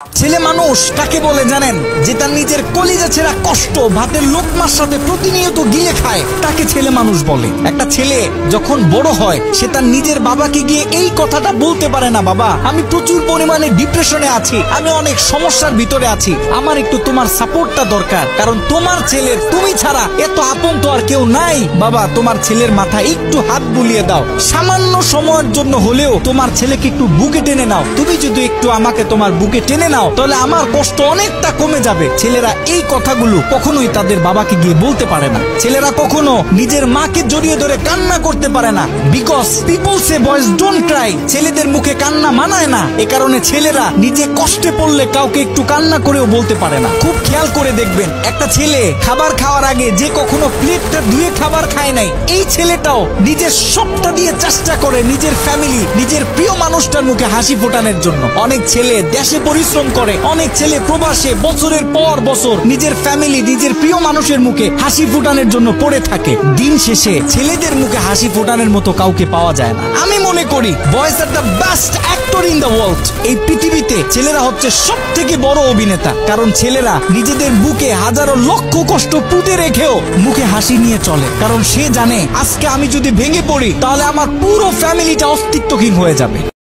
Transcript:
ছেলে মানুষ কাকে বলে জানেন? যে তার নিজের কলিজা ছেঁড়া কষ্ট ভাতের লোকমার সাথে প্রতিনিয়ত গিলে খায়, তাকে ছেলে মানুষ বলে। একটা ছেলে যখন বড় হয় সে তার নিজের বাবাকে গিয়ে এই কথাটা বলতে পারে না, বাবা আমি প্রচুর পরিমাণে ডিপ্রেশনে আছি, আমি অনেক সমস্যার ভিতরে আছি, আমার একটু তোমার সাপোর্টটা দরকার, কারণ তোমার ছেলের তুমি ছাড়া এত আপন তো আর কেউ নাই। বাবা তোমার ছেলের মাথায় একটু হাত বুলিয়ে দাও, সামান্য সময়ের জন্য হলেও তোমার ছেলেকে একটু বুকে টেনে নাও। তুমি যদি একটু আমাকে তোমার বুকে টেনে নাও তাহলে আমার কষ্ট অনেকটা কমে যাবে। ছেলেরা এই কথাগুলো কখনোই তাদের বাবাকে গিয়ে বলতে পারে না। ছেলেরা কখনো নিজের মাকে জড়িয়ে ধরে কান্না করতে পারে না, because people say boys don't Cry. ছেলেদের মুখে কান্না মানায় না, এ কারণে ছেলেরা নিজে কষ্টে পড়লে কাউকে একটু কান্না করেও বলতে পারে না। খুব খেয়াল করে দেখবেন, একটা ছেলে খাবার খাওয়ার আগে যে কখনো প্লেটটা ধুয়ে খাবার খায় নাই, এই ছেলেটাও নিজের সবটা দিয়ে চেষ্টা করে নিজের ফ্যামিলি, নিজের প্রিয় মানুষটার মুখে হাসি ফোটানোর জন্য। অনেক ছেলে দেশে পরিশ্রম করে, অনেক ছেলে প্রবাসে বছরের পর বছর নিজের ফ্যামিলি, নিজের প্রিয় মানুষের মুখে হাসি ফোটানোর জন্য পড়ে থাকে। দিন শেষে ছেলেদের মুখে হাসি ফোটানোর মতো কাউকে পাওয়া যায় না। আমি মনে করি boys are the best actor in the world. এই পৃথিবীতে ছেলেরা হচ্ছে সব থেকে বড় অভিনেতা, কারণ ছেলেরা নিজেদের বুকে হাজারো লক্ষ কষ্ট পুঁতে রেখেও মুখে হাসি নিয়ে চলে, কারণ সে জানে আজকে আমি যদি ভেঙে পড়ি তাহলে আমার পুরো ফ্যামিলিটা অস্তিত্বহীন হয়ে যাবে।